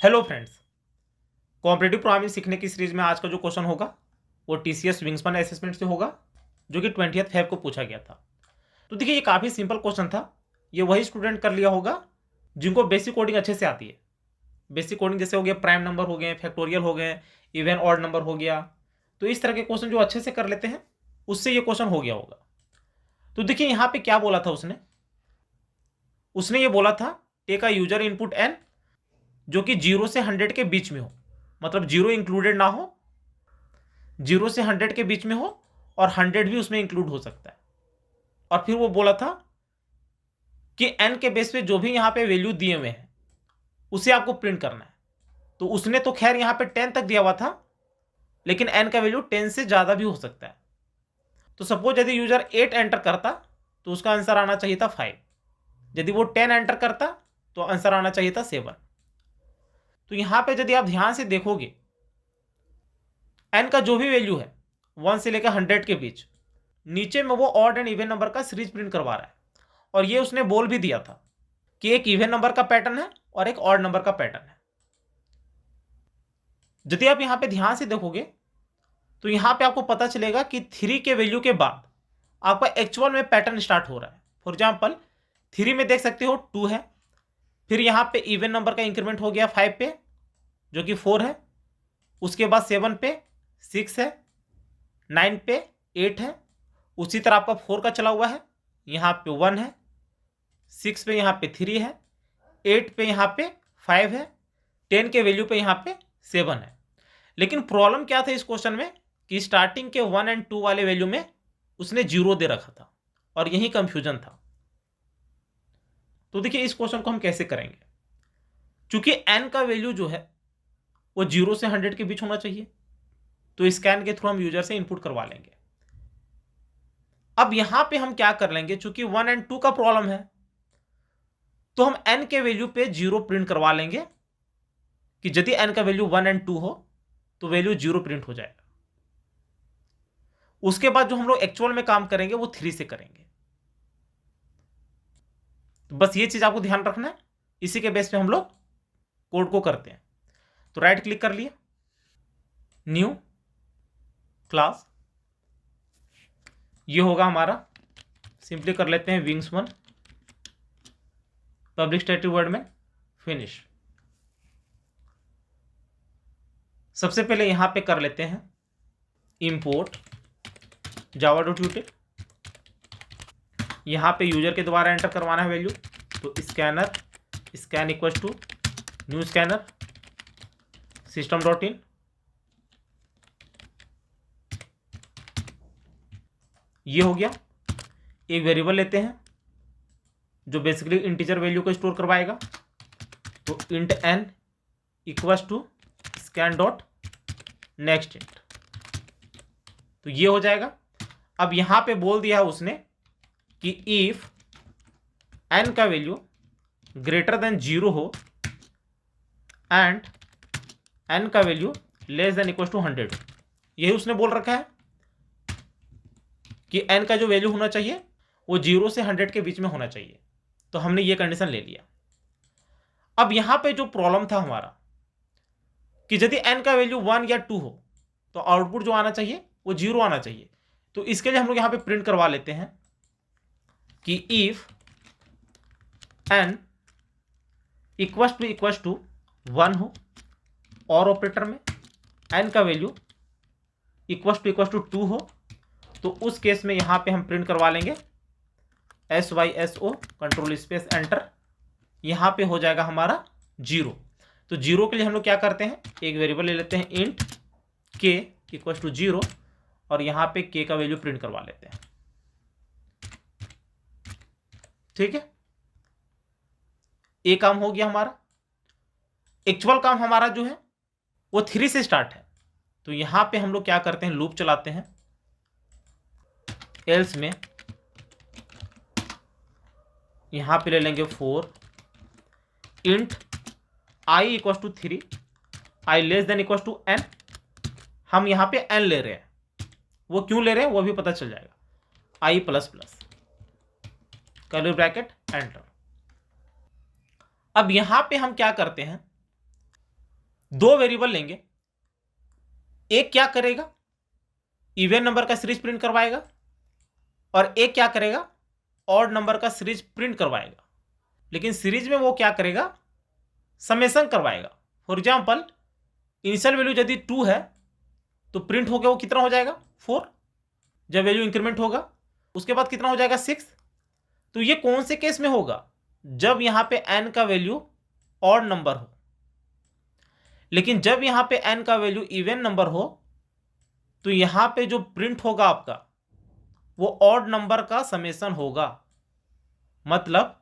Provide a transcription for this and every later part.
Hello friends, competitive programming सीखने की series में आज का जो क्वेश्चन होगा वो टीसीएस विंग्समैन असेसमेंट से होगा, जो कि 20 फेब को पूछा गया था। तो देखिए, ये काफ़ी सिंपल क्वेश्चन था। ये वही स्टूडेंट कर लिया होगा जिनको बेसिक कोडिंग अच्छे से आती है। बेसिक कोडिंग जैसे हो गया, प्राइम नंबर हो गए, फैक्टोरियल हो गए, इवन ऑड नंबर हो गया। तो इस तरह के क्वेश्चन जो अच्छे से कर लेते हैं उससे ये क्वेश्चन हो गया होगा। तो देखिए, यहाँ पे क्या बोला था उसने उसने ये बोला था take a user input n जो कि 0 से 100 के बीच में हो, मतलब 0 इंक्लूडेड ना हो, 0 से 100 के बीच में हो और 100 भी उसमें इंक्लूड हो सकता है। और फिर वो बोला था कि n के बेस पे जो भी यहां पे वैल्यू दिए हुए हैं उसे आपको प्रिंट करना है। तो उसने तो खैर यहां पे 10 तक दिया हुआ था, लेकिन n का वैल्यू 10 से ज्यादा भी हो सकता है। तो सपोज यदि यूजर 8 एंटर करता तो उसका आंसर आना चाहिए था 5। यदि वो 10 एंटर करता तो आंसर आना चाहिए था 7। तो यहां पे यदि आप ध्यान से देखोगे, n का जो भी वैल्यू है 1 से लेकर 100 के बीच, नीचे में वो ऑड एंड इवन नंबर का सीरीज प्रिंट करवा रहा है। और ये उसने बोल भी दिया था कि एक इवन नंबर का पैटर्न है और एक ऑड नंबर का पैटर्न है। यदि आप यहां पे ध्यान से देखोगे तो यहां पे आपको पता चलेगा कि 3 के वैल्यू के बाद आपका एक्चुअल में पैटर्न स्टार्ट हो रहा है। फॉर एग्जाम्पल 3 में देख सकते हो 2 है, फिर यहां पे इवन नंबर का इंक्रीमेंट हो गया 5 पे जो कि 4 है, उसके बाद 7 पे 6 है, 9 पे 8 है, उसी तरह आपका 4 का चला हुआ है, यहाँ पे 1 है, 6 पे यहाँ पे 3 है, 8 पे यहाँ पे 5 है, 10 के वैल्यू पे यहाँ पे 7 है। लेकिन प्रॉब्लम क्या था इस क्वेश्चन में कि स्टार्टिंग के 1 एंड 2 वाले वैल्यू में उसने 0 दे रखा था और यही कंफ्यूजन था। तो देखिए, इस क्वेश्चन को हम कैसे करेंगे। चूंकि n का वैल्यू जो है वो 0 से 100 के बीच होना चाहिए, तो स्कैन के थ्रू हम यूजर से इनपुट करवा लेंगे। अब यहां पे हम क्या कर लेंगे, चूंकि 1 एंड 2 का प्रॉब्लम है तो हम n के वैल्यू पे 0 प्रिंट करवा लेंगे कि यदि n का वैल्यू 1 एंड 2 हो तो वैल्यू 0 प्रिंट हो जाएगा। उसके बाद जो हम लोग एक्चुअल में काम करेंगे वो 3 से करेंगे। तो बस ये चीज आपको ध्यान रखना है, इसी के बेस पे हम लोग कोड को करते हैं। तो राइट क्लिक कर लिया, न्यू क्लास, ये होगा हमारा, सिंपली कर लेते हैं विंग्समैन पब्लिक स्टैटिक वर्ड में फिनिश। सबसे पहले यहां पे कर लेते हैं इंपोर्ट java.util। यहां पे यूजर के द्वारा एंटर करवाना है वैल्यू, तो scanner scan equal to new scanner system.in। ये हो गया। एक वेरिएबल लेते हैं जो बेसिकली इंटीजर वैल्यू को स्टोर करवाएगा, तो int n equal to scan dot next int, तो ये हो जाएगा। अब यहां पे बोल दिया है उसने कि इफ n का वैल्यू ग्रेटर देन 0 हो एंड n का value less than equal to 100 हो। यही उसने बोल रखा है कि n का जो वैल्यू होना चाहिए वो 0 से 100 के बीच में होना चाहिए। तो हमने ये कंडीशन ले लिया। अब यहां पे जो प्रॉब्लम था हमारा कि यदि n का वैल्यू 1 या 2 हो तो आउटपुट जो आना चाहिए वो 0 आना चाहिए। तो इसके लिए हम लोग यहां पे प्रिंट करवा लेते हैं कि इफ n इक्वल टू 1 हो और ऑपरेटर में n का वैल्यू इक्वल टू 2 हो, तो उस केस में यहां पे हम प्रिंट करवा लेंगे SYSO कंट्रोल स्पेस एंटर। यहां पे हो जाएगा हमारा 0। तो 0 के लिए हम लोग क्या करते हैं, एक वेरिएबल ले लेते हैं इंट k इक्वल टू 0 और यहां पे k का वैल्यू प्रिंट करवा लेते हैं। ठीक है, एक काम हो गया हमारा। एक्चुअल काम हमारा जो है वो 3 से स्टार्ट है, तो यहां पे हम लोग क्या करते हैं, लूप चलाते हैं। एल्स में यहां पे ले लेंगे 4 int i equal to 3, i less than equal to n। हम यहां पे n ले रहे हैं, वो क्यों ले रहे हैं वो भी पता चल जाएगा। i plus plus curly bracket enter. अब यहां पे हम क्या करते हैं, दो वेरिएबल लेंगे, एक क्या करेगा, इवन नंबर का सीरीज प्रिंट करवाएगा, और एक क्या करेगा, ऑड नंबर का सीरीज प्रिंट करवाएगा। लेकिन सीरीज में वो क्या करेगा, समेशन करवाएगा। फॉर एग्जाम्पल, इनिशियल वैल्यू यदि 2 है तो प्रिंट होकर वो कितना हो जाएगा, 4। जब वैल्यू इंक्रीमेंट होगा उसके बाद कितना हो जाएगा, 6। तो ये कौन से केस में होगा, जब यहां पे n का वैल्यू ऑड नंबर हो। लेकिन जब यहां पे n का वैल्यू इवन नंबर हो तो यहां पे जो प्रिंट होगा आपका वो ऑड नंबर का समेशन होगा। मतलब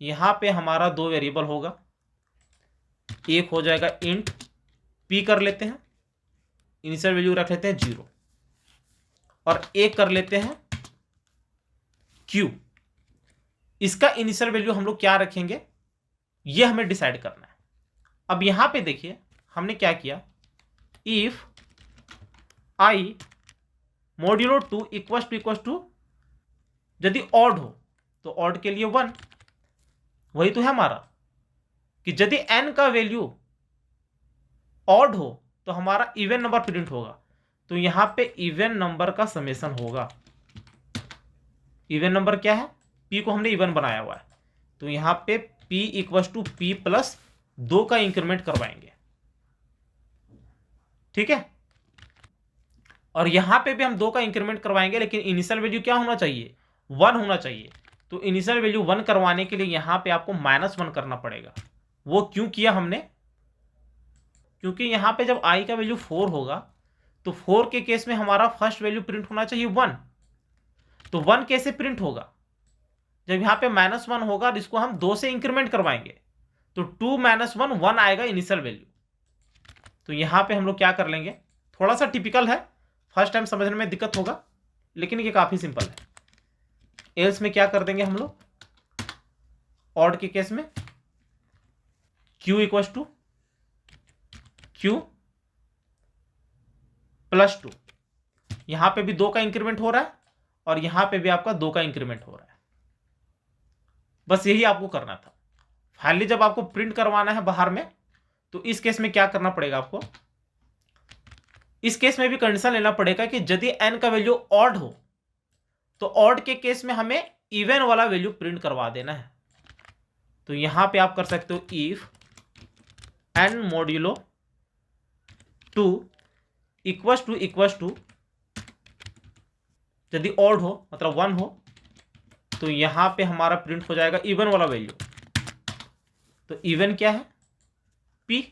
यहां पे हमारा दो वेरिएबल होगा, एक हो जाएगा इंट p कर लेते हैं, इनिशियल वैल्यू रख लेते हैं 0, और एक कर लेते हैं q। इसका इनिशियल वैल्यू हम लोग क्या रखेंगे ये हमें डिसाइड करना है। अब यहां पे देखिए हमने क्या किया, if i modulo 2 equal to यदि ऑड हो तो ऑड के लिए 1, वही तो है हमारा, कि यदि n का वैल्यू ऑड हो तो हमारा इवन नंबर प्रिंट होगा। तो यहां पे इवन नंबर का समेशन होगा। इवन नंबर क्या है, p को हमने इवन बनाया हुआ है, तो यहां पे p equal to p plus 2 का इंक्रीमेंट करवाएंगे। ठीक है, और यहां पे भी हम 2 का इंक्रीमेंट करवाएंगे, लेकिन इनिशियल वैल्यू क्या होना चाहिए, 1 होना चाहिए। तो इनिशियल वैल्यू 1 करवाने के लिए यहां पे आपको -1 करना पड़ेगा। वो क्यों किया हमने, क्योंकि यहां पे जब i का वैल्यू 4 होगा तो 4 के केस में हमारा फर्स्ट वैल्यू प्रिंट होना चाहिए 1। तो 1 कैसे प्रिंट होगा, जब यहां पे -1 होगा और इसको हम 2 से इंक्रीमेंट करवाएंगे तो 2 - 1 1 आएगा इनिशियल वैल्यू। तो यहां पे हम लोग क्या कर लेंगे, थोड़ा सा टिपिकल है, फर्स्ट टाइम समझने में दिक्कत होगा, लेकिन ये काफी सिंपल है। एल्स में क्या कर देंगे हम लोग, ऑड के केस में q equal to q plus 2, यहां पे भी 2 का इंक्रीमेंट हो रहा है और यहां पे भी आपका 2 का इंक्रीमेंट हो रहा है। बस यही आपको करना था। फाइनली जब आपको प्रिंट करवाना है बाहर में तो इस केस में क्या करना पड़ेगा आपको, इस केस में भी कंडीशन लेना पड़ेगा कि यदि n का वैल्यू ऑड हो तो ऑड के केस में हमें इवन वाला वैल्यू प्रिंट करवा देना है। तो यहां पे आप कर सकते हो if n modulo 2 equal to यदि ऑड हो मतलब 1 हो तो यहां पे हमारा प्रिंट हो जाएगा इवन वाला वैल्यू। तो इवन क्या है, p,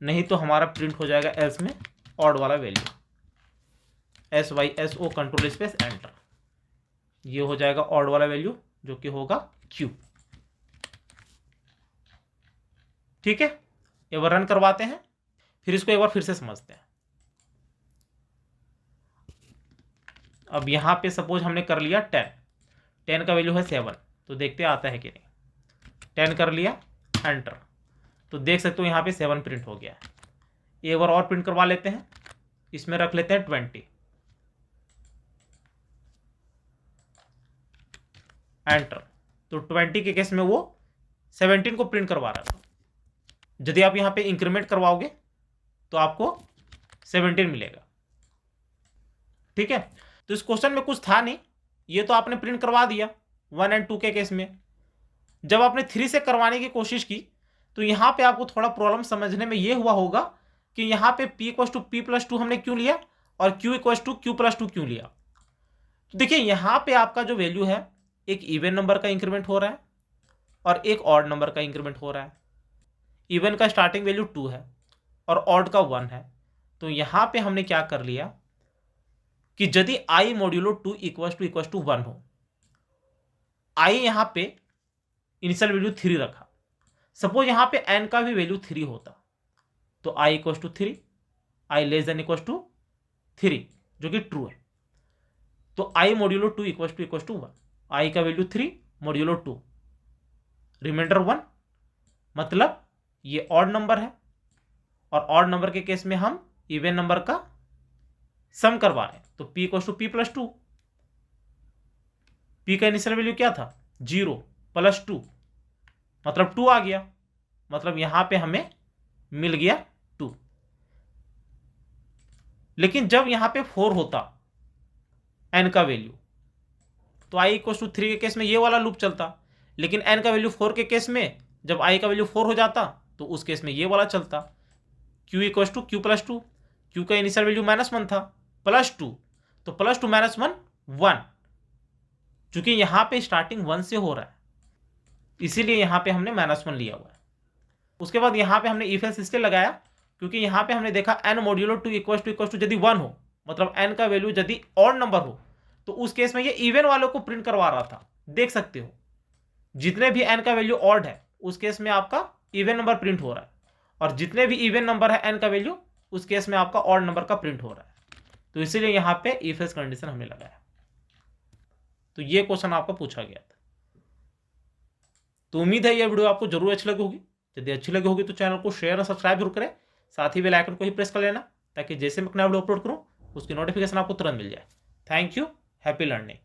नहीं तो हमारा प्रिंट हो जाएगा एल्स में ऑड वाला value, SYSO control space enter, ये हो जाएगा ऑड वाला वैल्यू जो कि होगा q। ठीक है, एक बार रन करवाते हैं, फिर इसको एक बार फिर से समझते हैं। अब यहां पे सपोज हमने कर लिया 10 का वैल्यू है 7, तो देखते आता है कि नहीं। 10 कर लिया, एंटर, तो देख सकते हो यहां पे 7 प्रिंट हो गया है। एक बार और प्रिंट करवा लेते हैं, इसमें रख लेते हैं 20, एंटर, तो 20 के केस में वो 17 को प्रिंट करवा रहा था। यदि आप यहां पे इंक्रीमेंट करवाओगे तो आपको 17 मिलेगा। ठीक है, तो इस क्वेश्चन में कुछ था नहीं, ये तो आपने प्रिंट करवा दिया 1 और 2 के केस में। जब आपने 3 से करवाने की कोशिश की तो यहां पे आपको थोड़ा प्रॉब्लम समझने में ये हुआ होगा कि यहां पे p equal to p plus 2 हमने क्यों लिया और q equal to q plus 2 क्यों लिया। तो देखिए यहां पे आपका जो वैल्यू है एक इवन नंबर का इंक्रीमेंट हो रहा है और एक ऑड नंबर का इंक्रीमेंट हो रहा है। इवन का स्टार्टिंग वैल्यू 2 है और ऑड का 1 है। तो यहां पे हमने क्या कर लिया कि यदि i मॉड्यूलो 2 इक्वल टू 1 हो, i यहां पे इनिशियल वैल्यू 3 रखा, सपोज यहां पे n का भी वैल्यू 3 होता तो i equal to 3, i less than equal to 3 जो कि ट्रू है। तो i modulo 2 equal to 1, i का वैल्यू 3 मॉड्यूलो 2 रिमाइंडर 1, मतलब ये ऑड नंबर है और ऑड नंबर के केस में हम इवन नंबर का सम करवा रहे हैं। तो p equal to p plus 2, p का इनिशियल वैल्यू क्या था 0 प्लस 2 मतलब 2 आ गया, मतलब यहां पे हमें मिल गया 2। लेकिन जब यहां पे 4 होता n का वैल्यू, तो i इक्वल टू 3 के केस में ये वाला लूप चलता, लेकिन n का वैल्यू 4 के केस में जब i का वैल्यू 4 हो जाता तो उस केस में ये वाला चलता। q equal to q plus 2, q का इनिशियल वैल्यू -1 था, प्लस 2, तो प्लस 2 माइनस 1 1, चूंकि यहां पे स्टार्टिंग 1 से हो रहा है इसीलिए यहां पे हमने -1 लिया हुआ है। उसके बाद यहां पे हमने इफ एल्स इसलिए लगाया क्योंकि यहां पे हमने देखा n मॉड्यूलो 2 इक्वल टू यदि 1 हो, मतलब n का वैल्यू यदि ऑड नंबर हो, तो उस केस में ये इवन वालों को प्रिंट करवा रहा था। देख सकते हो जितने भी n का वैल्यू ऑड है उस केस में आपका इवन नंबर प्रिंट हो रहा है, और जितने भी इवन नंबर है n का वैल्यू उस केस में आपका ऑड नंबर का प्रिंट हो रहा है। तो इसीलिए यहां पे इफ एल्स कंडीशन हमने लगाया। तो ये क्वेश्चन आपका पूछा गया था। तो उम्मीद है ये वीडियो आपको जरूर अच्छी लगी होगी। यदि अच्छी लगी होगी तो चैनल को शेयर और सब्सक्राइब जरूर करें, साथ ही बेल आइकन को ही प्रेस कर लेना ताकि जैसे मैं नया वीडियो अपलोड करूं उसकी नोटिफिकेशन आपको तुरंत मिल जाए। Thank you, happy learning.